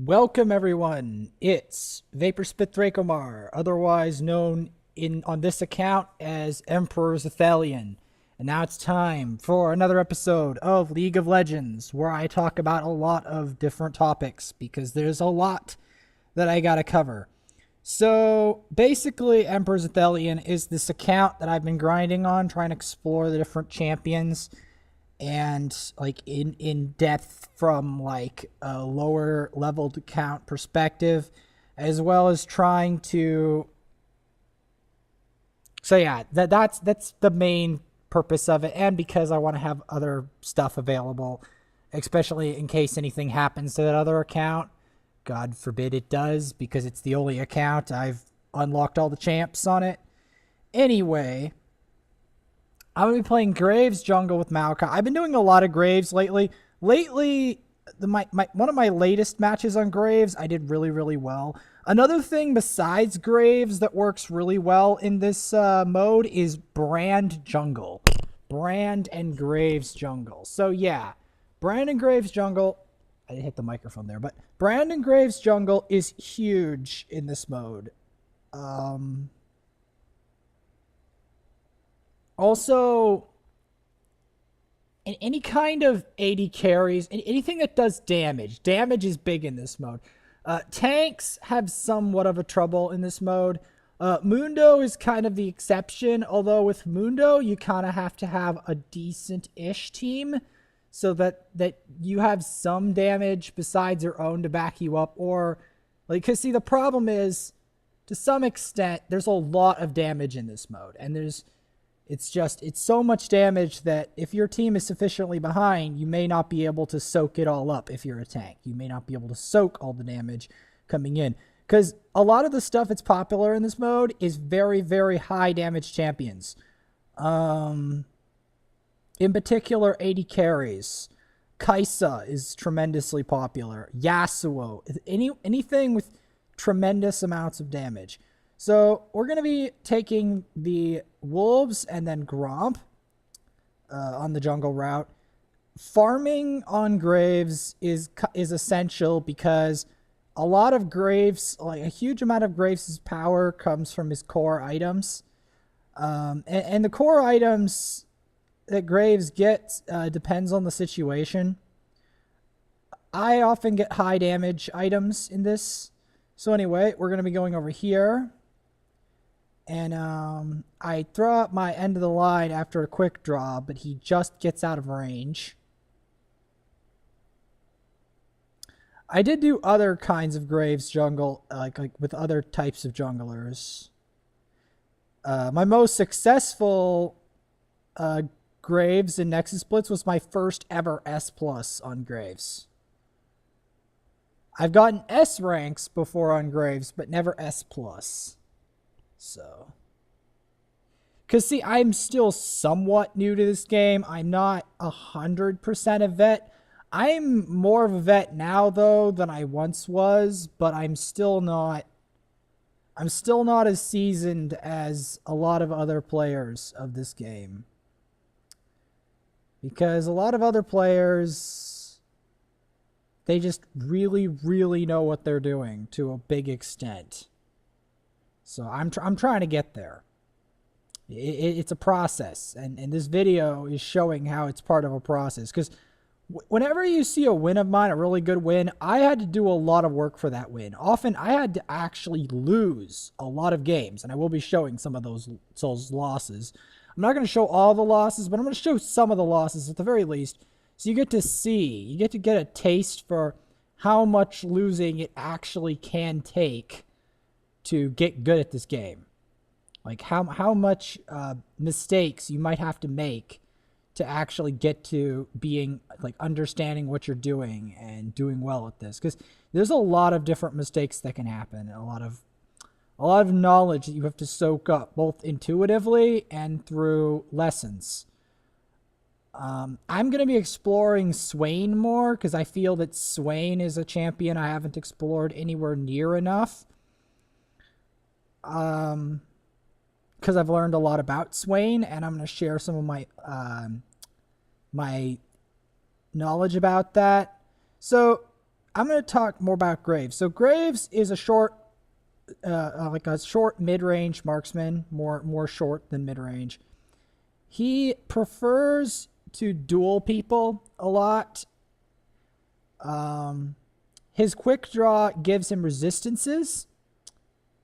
Welcome everyone. It's Vapor Spit Dracomar, otherwise known on this account as Emperor Zethalion. And now it's time for another episode of League of Legends, where I talk about a lot of different topics because there's a lot that I gotta cover. So basically, Emperor Zethalion is this account that I've been grinding on, trying to explore the different champions and like in depth from like a lower leveled account perspective, as well as trying to that's the main purpose of it, and because I want to have other stuff available, especially in case anything happens to that other account. God forbid it does, because it's the only account I've unlocked all the champs on it. Anyway, I'm going to be playing Graves jungle with Maokai. I've been doing a lot of Graves lately. One of my latest matches on Graves, I did really, really well. Another thing besides Graves that works really well in this mode is Brand jungle. Brand and Graves jungle. So yeah, Brand and Graves jungle. I hit the microphone there, but Brand and Graves jungle is huge in this mode. Also, in any kind of AD carries, anything that does damage. Damage is big in this mode. Tanks have somewhat of a trouble in this mode. Mundo is kind of the exception, although with Mundo, you kind of have to have a decent-ish team so that you have some damage besides your own to back you up. Or, like, because see, the problem is, to some extent, there's a lot of damage in this mode, and it's so much damage that if your team is sufficiently behind, you may not be able to soak it all up if you're a tank. You may not be able to soak all the damage coming in. Because a lot of the stuff that's popular in this mode is very, very high damage champions. In particular, AD carries. Kaisa is tremendously popular. Yasuo. Anything with tremendous amounts of damage. So we're going to be taking the Wolves and then Gromp on the jungle route. Farming on Graves is essential because a lot of Graves, like a huge amount of Graves' power comes from his core items. And the core items that Graves gets depends on the situation. I often get high damage items in this. So anyway, we're going to be going over here. And I throw out my end of the line after a quick draw, but he just gets out of range. I did do other kinds of Graves jungle, like with other types of junglers. My most successful Graves in Nexus Blitz was my first ever S+ on Graves. I've gotten S ranks before on Graves, but never S+. So, because see, I'm still somewhat new to this game. I'm not 100% a vet. I'm more of a vet now, though, than I once was, but I'm still not as seasoned as a lot of other players of this game. Because a lot of other players, they just really, really know what they're doing to a big extent. So I'm trying to get there. It's a process, and this video is showing how it's part of a process. Because whenever you see a win of mine, a really good win, I had to do a lot of work for that win. Often I had to actually lose a lot of games, and I will be showing some of those losses. I'm not going to show all the losses, but I'm going to show some of the losses at the very least. So you get to get a taste for how much losing it actually can take to get good at this game. Like how much mistakes you might have to make to actually get to being like understanding what you're doing and doing well at this, because there's a lot of different mistakes that can happen, a lot of knowledge that you have to soak up both intuitively and through lessons. I'm going to be exploring Swain more because I feel that Swain is a champion I haven't explored anywhere near enough. Because I've learned a lot about Swain, and I'm going to share some of my my knowledge about that. So I'm going to talk more about Graves. So Graves is a short, like a short mid-range marksman, more short than mid-range. He prefers to duel people a lot. His quick draw gives him resistances.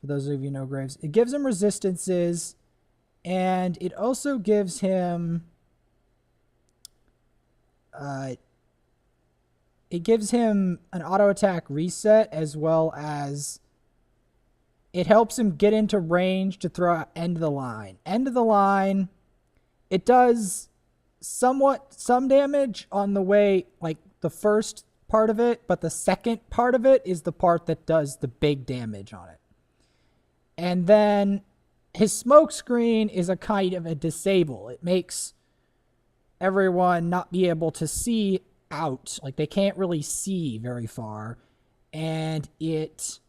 For those of you who know Graves, it gives him resistances, and it also gives him it gives him an auto attack reset, as well as it helps him get into range to throw out end of the line. End of the line, it does some damage on the way, like the first part of it, but the second part of it is the part that does the big damage on it. And then his smoke screen is a kind of a disable. It makes everyone not be able to see out. Like, they can't really see very far. And it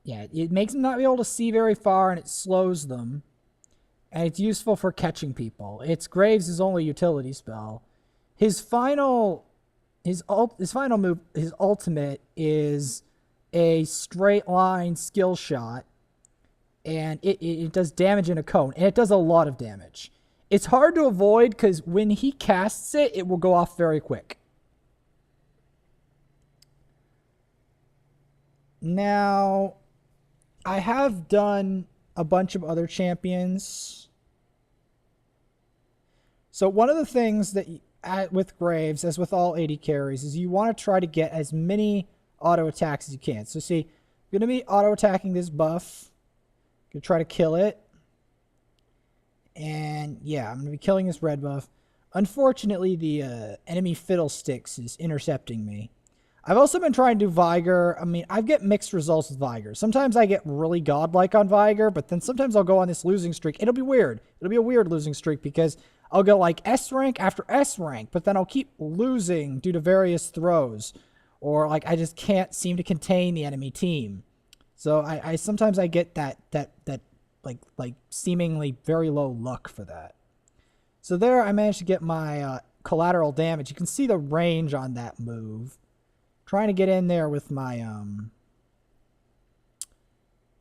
makes them not be able to see very far, and it slows them. And it's useful for catching people. It's Graves' only utility spell. His final move, his ultimate, is a straight line skill shot. And it does damage in a cone. And it does a lot of damage. It's hard to avoid because when he casts it, it will go off very quick. Now, I have done a bunch of other champions. So one of the things that with Graves, as with all AD carries, is you want to try to get as many auto attacks as you can. So see, I'm going to be auto attacking this buff. Going to try to kill it. And yeah, I'm going to be killing this red buff. Unfortunately, the enemy Fiddlesticks is intercepting me. I've also been trying to do Vigor. I mean, I get mixed results with Vigor. Sometimes I get really godlike on Vigor, but then sometimes I'll go on this losing streak. It'll be weird. It'll be a weird losing streak because I'll go like S rank after S rank, but then I'll keep losing due to various throws. Or like I just can't seem to contain the enemy team. So I sometimes I get that like seemingly very low luck for that. So there I managed to get my collateral damage. You can see the range on that move. Trying to get in there with my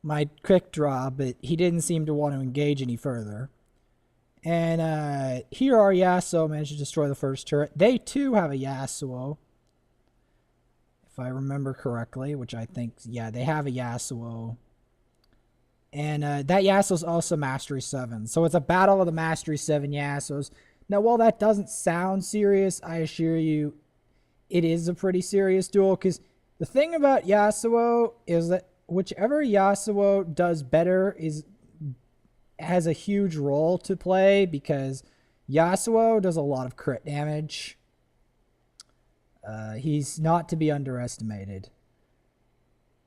my quick draw, but he didn't seem to want to engage any further. And here our Yasuo managed to destroy the first turret. They too have a Yasuo, if I remember correctly, which I think, yeah, they have a Yasuo. And that Yasuo is also Mastery 7. So it's a battle of the Mastery 7 Yasuos. Now, while that doesn't sound serious, I assure you it is a pretty serious duel. Because the thing about Yasuo is that whichever Yasuo does better has a huge role to play. Because Yasuo does a lot of crit damage. He's not to be underestimated.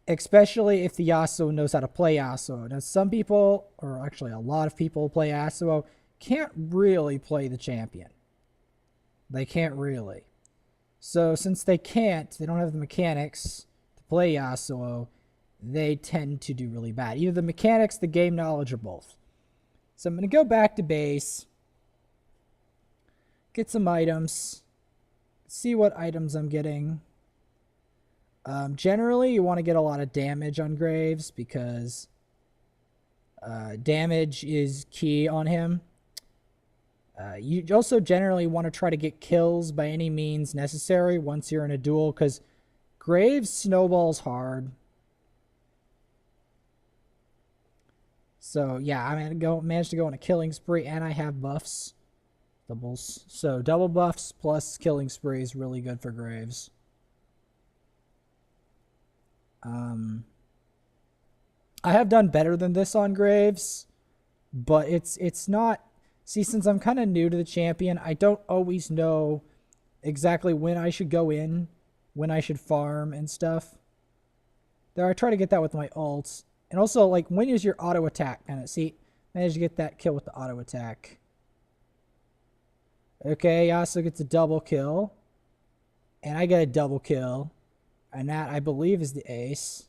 Especially if the Yasuo knows how to play Yasuo. Now, some people, or actually a lot of people who play Yasuo, can't really play the champion. They can't really. So since they can't, they don't have the mechanics to play Yasuo, they tend to do really bad. Either the mechanics, the game knowledge, or both. So I'm going to go back to base, get some items, see what items I'm getting. Generally, you want to get a lot of damage on Graves because damage is key on him. You also generally want to try to get kills by any means necessary once you're in a duel because Graves snowballs hard. So yeah, I managed to go on a killing spree, and I have buffs, doubles. So double buffs plus killing spree is really good for Graves. I have done better than this on Graves, but it's not. See, since I'm kind of new to the champion, I don't always know exactly when I should go in, when I should farm and stuff. There, I try to get that with my ults. And also, like, when is your auto attack? Kind of, see, managed to get that kill with the auto attack. Okay, Yasuo gets a double kill. And I get a double kill. And that, I believe, is the ace.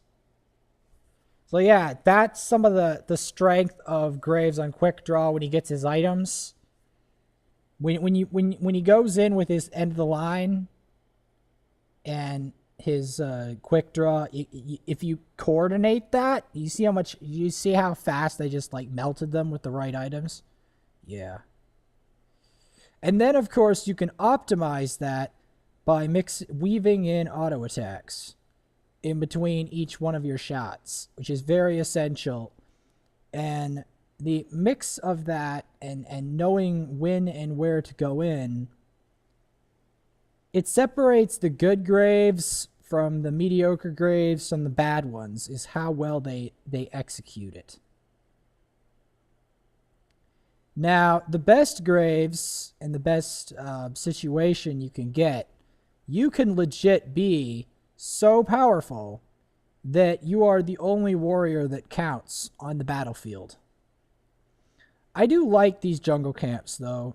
So yeah, that's some of the strength of Graves on quick draw when he gets his items. When he goes in with his end of the line, and his quick draw, if you coordinate that, you see how fast they just like melted them with the right items. Yeah. And then of course you can optimize that by weaving in auto attacks in between each one of your shots, which is very essential. And the mix of that and knowing when and where to go in, it separates the good graves from the mediocre graves from the bad ones, is how well they execute it. Now, the best graves and the best situation you can get, you can legit be so powerful that you are the only warrior that counts on the battlefield. I do like these jungle camps, though.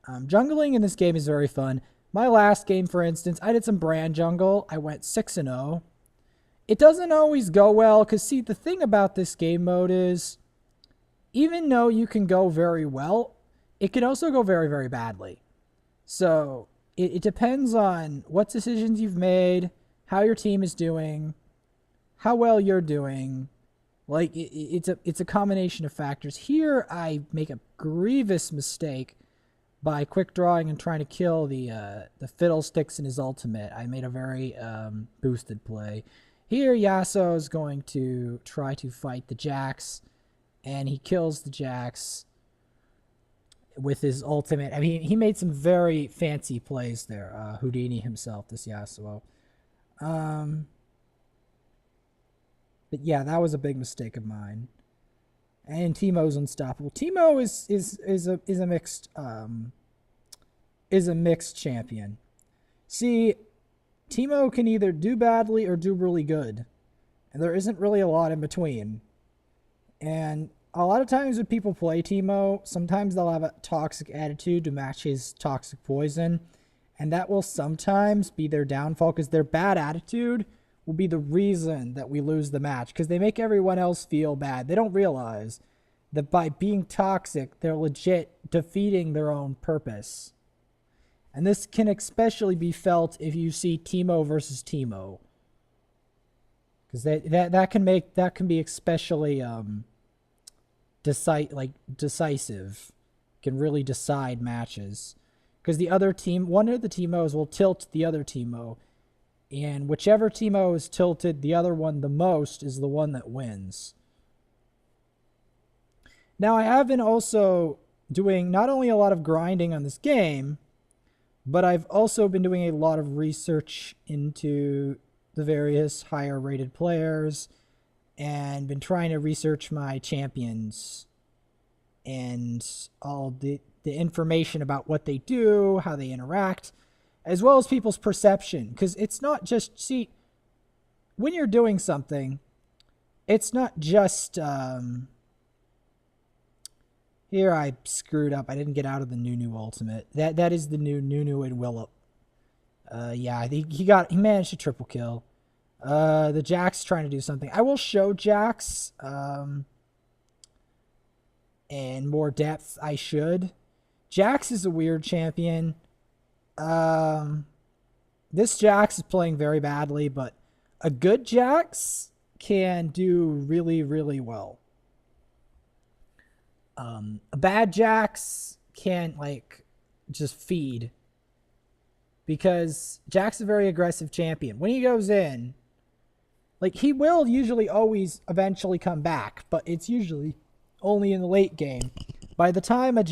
Jungling in this game is very fun. My last game, for instance, I did some brand jungle. I went 6-0. It doesn't always go well, because, see, the thing about this game mode is, even though you can go very well, it can also go very, very badly. So, it depends on what decisions you've made, how your team is doing, how well you're doing. Like, it's a combination of factors. Here, I make a grievous mistake by quick drawing and trying to kill the fiddlesticks in his ultimate. I made a very boosted play. Here, Yasuo is going to try to fight the Jax, and he kills the Jax with his ultimate. I mean, he made some very fancy plays there. Houdini himself, this Yasuo. But yeah, that was a big mistake of mine. And Teemo's unstoppable. Teemo is a mixed champion. See, Teemo can either do badly or do really good, and there isn't really a lot in between. And a lot of times when people play Teemo, sometimes they'll have a toxic attitude to match his toxic poison, and that will sometimes be their downfall, because their bad attitude will be the reason that we lose the match, because they make everyone else feel bad. They don't realize that by being toxic, they're legit defeating their own purpose. And this can especially be felt if you see Teemo versus Teemo, because that can be especially decisive. Can really decide matches, because the other team, one of the Teemos will tilt the other Teemo, and whichever Teemo is tilted the other one the most is the one that wins. Now, I have been also doing not only a lot of grinding on this game, but I've also been doing a lot of research into the various higher rated players and been trying to research my champions and all the information about what they do, how they interact, as well as people's perception. Because it's not just, see, when you're doing something, it's not just, here I screwed up. I didn't get out of the Nunu ultimate. That is the new Nunu and Willow. Yeah, I think he managed to triple kill. The Jax trying to do something. I will show Jax in more depth. I should. Jax is a weird champion. This Jax is playing very badly, but a good Jax can do really, really well. A bad Jax can't, like, just feed. Because Jax is a very aggressive champion. When he goes in, like, he will usually always eventually come back, but it's usually only in the late game. By the time if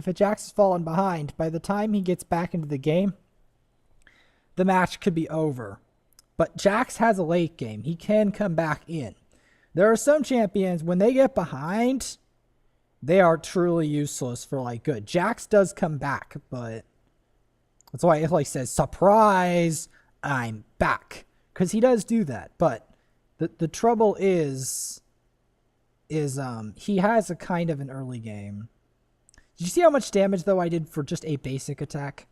a Jax has fallen behind, by the time he gets back into the game, the match could be over. But Jax has a late game. He can come back in. There are some champions, when they get behind, they are truly useless for, like, good. Jax does come back, but that's why it, like, says, surprise, I'm back. Because he does do that. But the trouble is he has a kind of an early game. Did you see how much damage, though, I did for just a basic attack?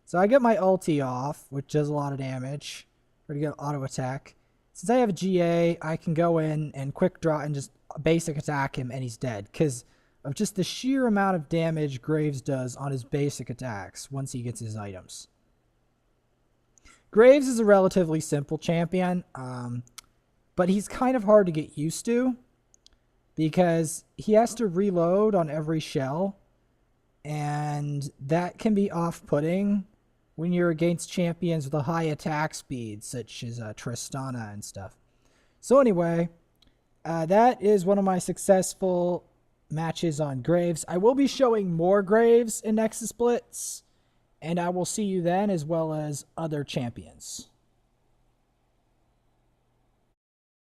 So I get my ulti off, which does a lot of damage. We're going to get auto attack. Since I have a GA, I can go in and quick draw and just basic attack him, and he's dead. Because of just the sheer amount of damage Graves does on his basic attacks once he gets his items. Graves is a relatively simple champion, but he's kind of hard to get used to because he has to reload on every shell, and that can be off-putting when you're against champions with a high attack speed, such as Tristana and stuff. So anyway, that is one of my successful matches on Graves. I will be showing more Graves in Nexus Blitz, and I will see you then, as well as other champions.